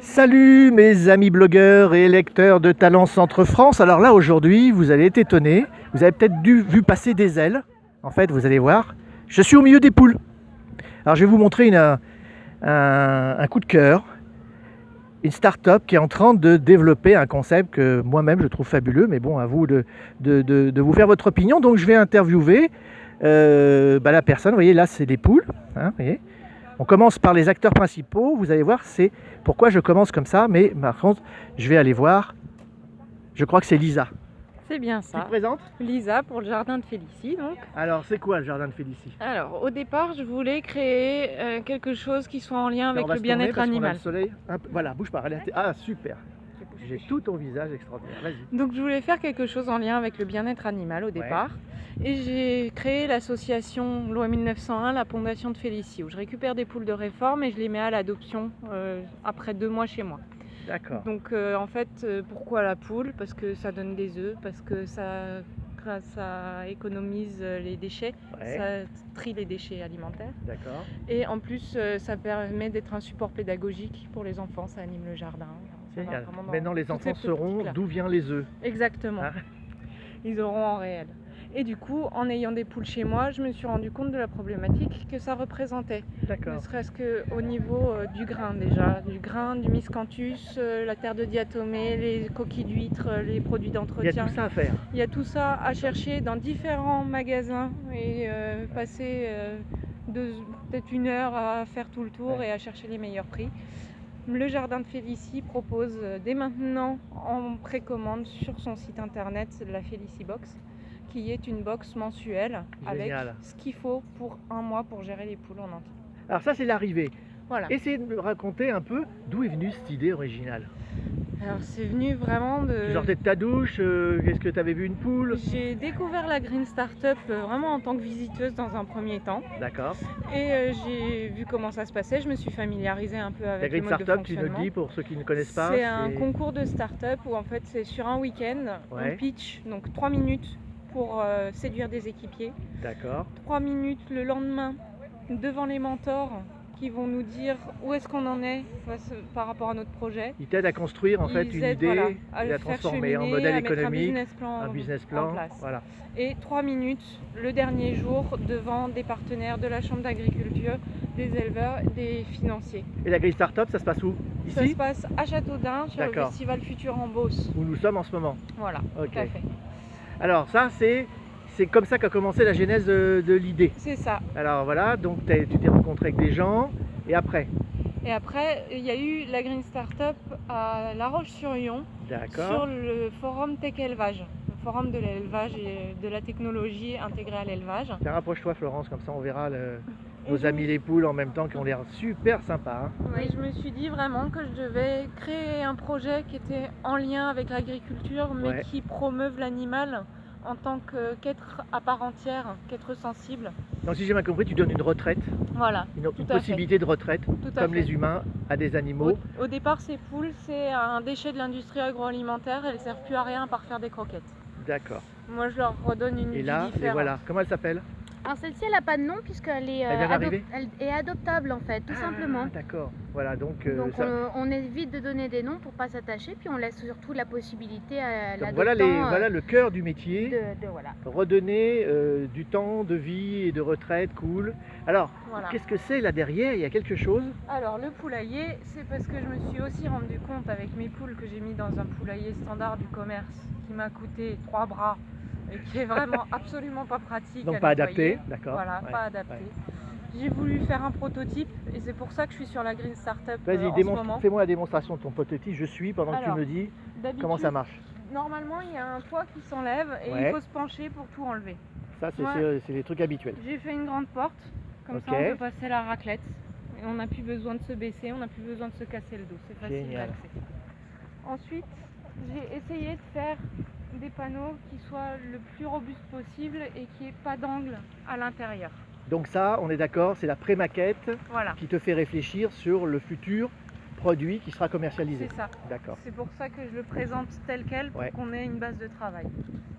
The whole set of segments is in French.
Salut mes amis blogueurs et lecteurs de Talents Centre France. Alors là aujourd'hui, vous allez être étonnés, vous avez peut-être vu passer des ailes. En fait, vous allez voir, je suis au milieu des poules. Alors je vais vous montrer un coup de cœur, une start-up qui est en train de développer un concept que moi-même je trouve fabuleux, mais bon, à vous de vous faire votre opinion. Donc je vais interviewer la personne, vous voyez là c'est des poules, hein, vous voyez. On commence par les acteurs principaux, vous allez voir, c'est pourquoi je commence comme ça, mais par contre, je vais aller voir, je crois que c'est Lisa. C'est bien Tu te ça. présentes? Lisa pour le jardin de Félicie donc. Alors, c'est quoi le jardin de Félicie? Alors au départ je voulais créer quelque chose qui soit en lien avec le bien-être parce qu'on a animal. le soleil. Voilà, bouge pas. Ah, super. J'ai tout ton visage extraordinaire. Vas-y. Donc je voulais faire quelque chose en lien avec le bien-être animal au départ. Et j'ai créé l'association Loi 1901, la Fondation de Félicie, où je récupère des poules de réforme et je les mets à l'adoption après 2 mois chez moi. D'accord. Donc en fait, pourquoi la poule? Parce que ça donne des œufs, parce que ça économise les déchets, ça trie les déchets alimentaires. D'accord. Et en plus, ça permet d'être un support pédagogique pour les enfants, ça anime le jardin. Génial. Maintenant, les enfants sauront d'où viennent les œufs. Exactement. Hein? Ils auront en réel. Et du coup, en ayant des poules chez moi, je me suis rendu compte de la problématique que ça représentait. D'accord. Ne serait-ce qu'au niveau du grain déjà, du grain, du miscanthus, la terre de diatomée, les coquilles d'huîtres, les produits d'entretien. Il y a tout ça à faire. Il y a tout ça à chercher dans différents magasins et passer peut-être 1 heure à faire tout le tour et à chercher les meilleurs prix. Le jardin de Félicie propose dès maintenant en précommande sur son site internet la Félicie Box, qui est une box mensuelle. Génial. Avec ce qu'il faut pour 1 mois pour gérer les poules en entier. Alors ça, c'est l'arrivée. Voilà. Essayez de me raconter un peu d'où est venue cette idée originale. Alors c'est venu vraiment de... Tu sortais de ta douche, est-ce que tu avais vu une poule? J'ai découvert la Green Startup vraiment en tant que visiteuse dans un premier temps. D'accord. Et j'ai vu comment ça se passait, je me suis familiarisée un peu avec le mode de fonctionnement. La Green Startup, tu nous dis pour ceux qui ne connaissent pas. C'est un concours de start-up où en fait c'est sur un week-end, on pitch, donc 3 minutes pour séduire des équipiers. D'accord. 3 minutes le lendemain devant les mentors qui vont nous dire où est-ce qu'on en est par rapport à notre projet. Ils t'aident à construire en fait une idée et à transformer en modèle économique, un business plan en place. Voilà. Et 3 minutes le dernier jour devant des partenaires de la Chambre d'agriculture, des éleveurs, des financiers. Et la Green Startup, ça se passe où? Ici? Ça se passe à Châteaudun sur le festival Futur en Beauce. Où nous sommes en ce moment. Voilà, tout à fait. Alors ça c'est comme ça qu'a commencé la genèse de l'idée. C'est ça. Alors voilà, donc tu t'es rencontré avec des gens, et après? Et après, il y a eu la Green Startup à La Roche-sur-Yon, sur le forum Tech Élevage, le forum de l'élevage et de la technologie intégrée à l'élevage. Rapproche-toi Florence, comme ça on verra nos amis les poules en même temps qui ont l'air super sympas. Hein. Oui, je me suis dit vraiment que je devais créer un projet qui était en lien avec l'agriculture, mais qui promeuve l'animal en tant qu'être à part entière, qu'être sensible. Donc si j'ai bien compris, tu donnes une retraite, voilà, une possibilité de retraite, comme les humains, à des animaux. Au départ, ces poules, c'est un déchet de l'industrie agroalimentaire, elles ne servent plus à rien à part faire des croquettes. D'accord. Moi, je leur redonne une vie différente. Et voilà, comment elle s'appelle? Alors celle-ci, elle n'a pas de nom puisqu'elle est, elle est adoptable en fait, tout simplement. D'accord, voilà, donc on évite de donner des noms pour ne pas s'attacher, puis on laisse surtout la possibilité à l'adoptant. Voilà le cœur du métier, redonner du temps de vie et de retraite, cool. Alors, qu'est-ce que c'est là derrière? Il y a quelque chose? Alors le poulailler, c'est parce que je me suis aussi rendu compte avec mes poules que j'ai mis dans un poulailler standard du commerce qui m'a coûté 3 bras. Et qui est vraiment absolument pas pratique. Donc pas adapté, d'accord. Voilà, pas adapté. J'ai voulu faire un prototype et c'est pour ça que je suis sur la Green Startup. Vas-y, fais-moi la démonstration de ton prototype, je suis pendant que tu me dis comment ça marche. Normalement, il y a un toit qui s'enlève et il faut se pencher pour tout enlever. Ça, c'est les trucs habituels. J'ai fait une grande porte, comme ça on peut passer la raclette. Et on n'a plus besoin de se baisser, on n'a plus besoin de se casser le dos, c'est facile d'accès. Ensuite, j'ai essayé de faire des panneaux qui soient le plus robustes possible et qui n'aient pas d'angle à l'intérieur. Donc ça, on est d'accord, c'est la pré-maquette qui te fait réfléchir sur le futur produit qui sera commercialisé. C'est ça. D'accord. C'est pour ça que je le présente tel quel, pour Ouais. qu'on ait une base de travail.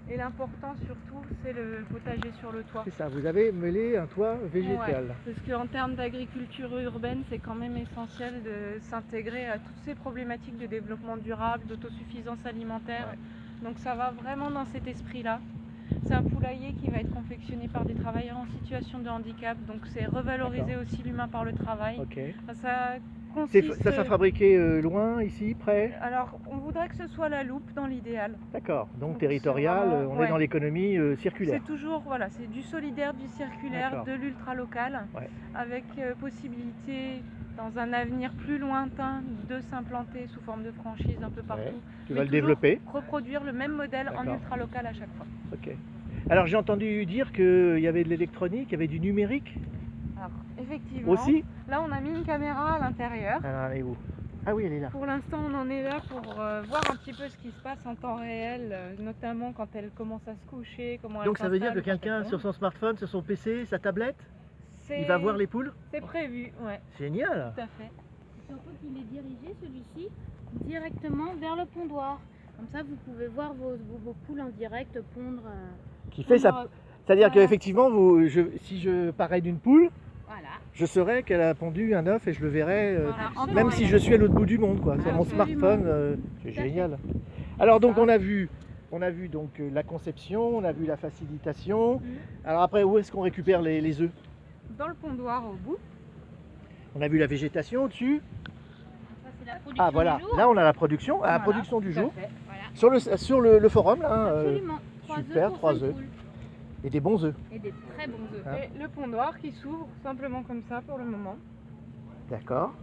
Et l'important surtout, c'est le potager sur le toit. C'est ça, vous avez mêlé un toit végétal. Ouais, parce qu'en termes d'agriculture urbaine, c'est quand même essentiel de s'intégrer à toutes ces problématiques de développement durable, d'autosuffisance alimentaire. Ouais. Donc ça va vraiment dans cet esprit-là. C'est un poulailler qui va être confectionné par des travailleurs en situation de handicap, donc c'est revaloriser D'accord. aussi l'humain par le travail. Ok. Ça consiste... Ça sera fabriqué loin, ici, près? Alors, on voudrait que ce soit la loupe dans l'idéal. D'accord, donc Donc, territorial, c'est vraiment- on ouais. est dans l'économie circulaire. C'est toujours, voilà, c'est du solidaire, du circulaire, D'accord. de l'ultra local, Ouais. avec possibilité dans un avenir plus lointain de s'implanter sous forme de franchise un peu partout. Ouais. Tu Mais vas le toujours développer. reproduire le même modèle en D'accord. ultra local à chaque fois. Ok. Alors j'ai entendu dire qu'il y avait de l'électronique, il y avait du numérique Alors, effectivement, aussi. là on a mis une caméra à l'intérieur. Alors, elle est où? Ah oui, elle est là. Pour l'instant, on en est là pour voir un petit peu ce qui se passe en temps réel, notamment quand elle commence à se coucher, comment elle Donc ça veut dire que s'installe, quelqu'un quand sur elle son smartphone, sur son PC, sa tablette, tombe. il va voir les poules? C'est prévu, ouais, Génial. tout à fait. Surtout qu'il est dirigé, celui-ci, directement vers le pondoir. Comme ça, vous pouvez voir vos poules en direct pondre. Qui fait ça. pondre- C'est-à-dire Voilà. qu'effectivement, si je parais d'une poule, Voilà. je saurais qu'elle a pondu un œuf et je le verrais, Voilà, en même temps si réel. je suis à l'autre bout du monde, quoi, sur mon Absolument. smartphone. C'est Tout à fait. génial. Alors donc Ça. on a vu donc la conception, on a vu la facilitation. Mhm. Alors après, où est-ce qu'on récupère les œufs? Dans le pondoir au bout. On a vu la végétation au-dessus. Ça, c'est la production Ah voilà, du jour. là on a la production, la Voilà, production du tout à jour. fait. Voilà. Sur le forum, là, hein, Absolument. 3 super, œufs pour 3 5 œufs. poules. et des bons œufs. Et des très bons œufs. Hein. Et le pondoir qui s'ouvre simplement comme ça pour le moment. D'accord.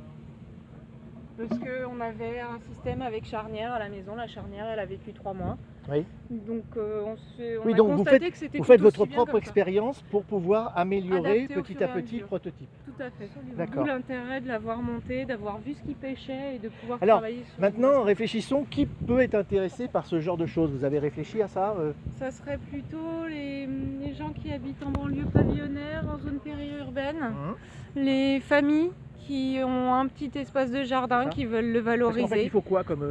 Parce qu'on avait un système avec charnière à la maison. La charnière, elle a vécu 3 mois. Oui. Donc on Oui, a donc vous constaté que c'était Vous faites tout votre aussi bien propre comme ça. expérience pour pouvoir améliorer Adapter au petit fur à et à petit le mesure. prototype. Tout à fait. D'accord. D'où l'intérêt de l'avoir monté, d'avoir vu ce qu'il pêchait et de pouvoir Alors, travailler sur Maintenant, réfléchissons, qui peut être intéressé par ce genre de choses? Vous avez réfléchi à ça? Ça serait plutôt les gens qui habitent en banlieue pavillonnaire, en zone périurbaine, les familles qui ont un petit espace de jardin, C'est ça. qui veulent le Parce qu'en fait, valoriser. il faut quoi comme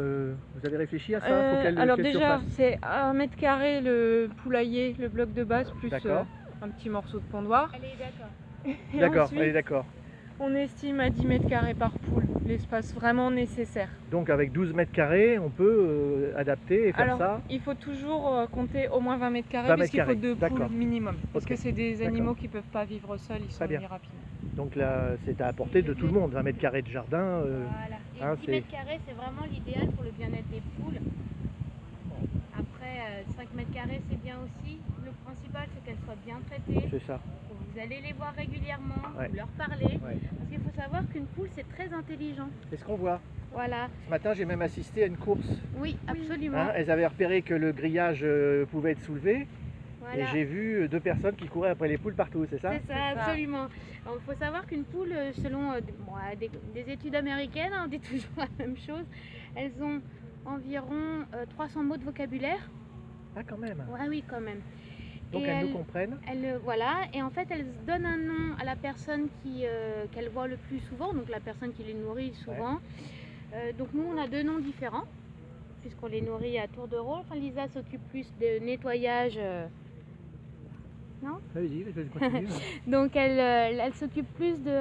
vous avez réfléchi à ça? Faut Alors quelle déjà, surface? c'est 1 mètre carré le poulailler, le bloc de base, plus D'accord. un petit morceau de pondoir. Allez, d'accord. Et D'accord, ensuite, allez, d'accord. on estime à 10 mètres carrés par poule, l'espace vraiment nécessaire. Donc avec 12 mètres carrés, on peut adapter et faire Alors, ça. il faut toujours compter au moins 20 mètres carrés, 20 parce mètres qu'il faut carrés, 2 d'accord. poules minimum. Parce Ok, que c'est des d'accord. animaux qui ne peuvent pas vivre seuls, ils sont bien. mis rapidement. Donc là, c'est à la portée de tout le monde. 20 mètres carrés de jardin. Voilà. Et hein, 10 c'est- mètres carrés, c'est vraiment l'idéal pour le bien-être des poules. Après, 5 mètres carrés, c'est bien aussi. Le principal, c'est qu'elles soient bien traitées. C'est ça. Vous allez les voir régulièrement, Ouais. vous leur parlez. Ouais. Parce qu'il faut savoir qu'une poule, c'est très intelligent. C'est ce qu'on voit. Voilà. Ce matin, j'ai même assisté à une course. Oui, absolument. Hein, elles avaient repéré que le grillage pouvait être soulevé. Voilà. Et j'ai vu 2 personnes qui couraient après les poules partout, c'est ça? C'est ça, C'est ça. absolument. Il faut savoir qu'une poule, selon des études américaines, on dit toujours la même chose, elles ont environ 300 mots de vocabulaire. Ah, quand même. Ouais, oui, quand même. Donc Et elles nous comprennent. voilà, et en fait, elles donnent un nom à la personne qu'elles voient le plus souvent, donc la personne qui les nourrit souvent. Donc nous, on a 2 noms différents, puisqu'on les nourrit à tour de rôle. Enfin, Lisa s'occupe plus de nettoyage. Vas-y, je continue. Donc elle s'occupe plus de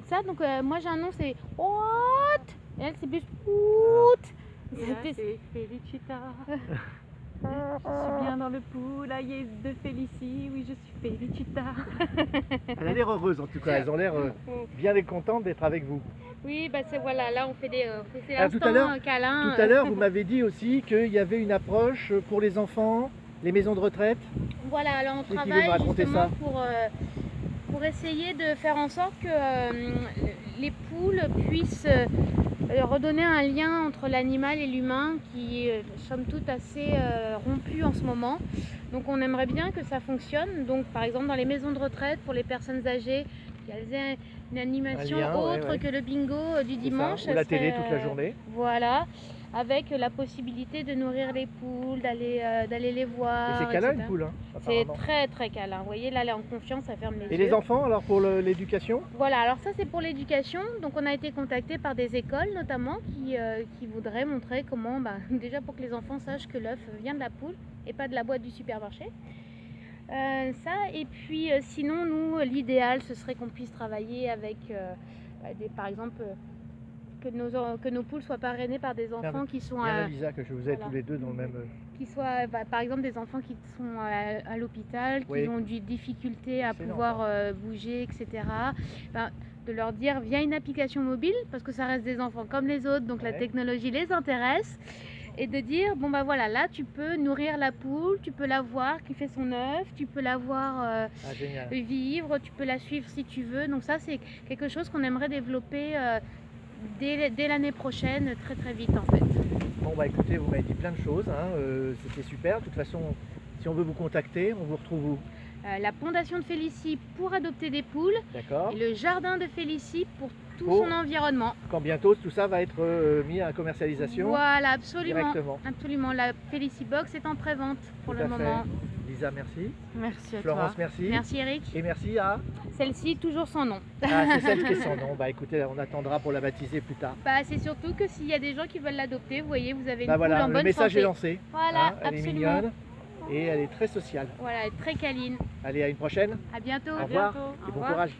ça. Donc moi j'ai un nom, c'est What. Et elle c'est plus What. Et là, c'est Felicita. Je suis bien dans le poulailler de Félicie, oui je suis Felicita. Elle a l'air heureuse en tout cas. Elles ont l'air bien contentes d'être avec vous. Oui, bah c'est voilà, là on fait c'est Alors, tout à l'heure- câlin. Tout à l'heure, vous m'avez dit aussi qu'il y avait une approche pour les enfants, les maisons de retraite. Voilà, alors on Qui veut me travaille raconter justement ça pour essayer de faire en sorte que les poules puissent redonner un lien entre l'animal et l'humain qui est somme toute assez rompu en ce moment. Donc on aimerait bien que ça fonctionne. Donc par exemple dans les maisons de retraite pour les personnes âgées, qu'elles aient une animation Un lien, autre ouais. que le bingo du C'est ça, dimanche. ou la ça serait, télé toute la journée. Voilà. avec la possibilité de nourrir les poules, d'aller les voir. Et c'est câlin etc. une poule, hein, C'est apparemment. très très câlin. Vous voyez, là, elle est en confiance, elle ferme les Et yeux. les enfants, alors pour l'éducation? Voilà, alors ça c'est pour l'éducation. Donc on a été contacté par des écoles notamment qui voudraient montrer comment, déjà pour que les enfants sachent que l'œuf vient de la poule et pas de la boîte du supermarché. Ça, et puis sinon nous, l'idéal ce serait qu'on puisse travailler avec par exemple que nos poules soient parrainées par des enfants qui sont Il y a Lisa que je vous ai voilà. tous les deux dans le même... qui soient par exemple des enfants qui sont à l'hôpital, qui Oui. ont des difficultés à Excellent, pouvoir bouger, etc. De leur dire via une application mobile, parce que ça reste des enfants comme les autres, donc la Ouais. technologie les intéresse, et de dire bon voilà, là tu peux nourrir la poule, tu peux la voir qui fait son œuf, tu peux la voir Ah, génial. vivre, tu peux la suivre si tu veux. Donc ça c'est quelque chose qu'on aimerait développer dès l'année prochaine, très très vite en fait. Bon bah écoutez, vous m'avez dit plein de choses, hein, c'était super. De toute façon, si on veut vous contacter, on vous retrouve où? La Fondation de Félicie pour adopter des poules D'accord. et le Jardin de Félicie pour tout Pour- son environnement. Quand bientôt tout ça va être mis à commercialisation Voilà, absolument. directement. Absolument, la Félicie Box est en pré-vente pour Tout le à fait. moment. Lisa, merci. Merci à Florence, toi. merci. Merci Eric. Et merci à... Celle-ci, toujours son nom. Ah, c'est celle qui est son nom. Bah écoutez, on attendra pour la baptiser plus tard. C'est surtout que s'il y a des gens qui veulent l'adopter, vous voyez, vous avez une Bah poule voilà, en le bonne message santé. est lancé. Voilà, hein, elle est absolument. mignonne et elle est très sociale. Voilà, très câline. Allez, à une prochaine. À bientôt. Au revoir bientôt. et Au bon revoir. courage.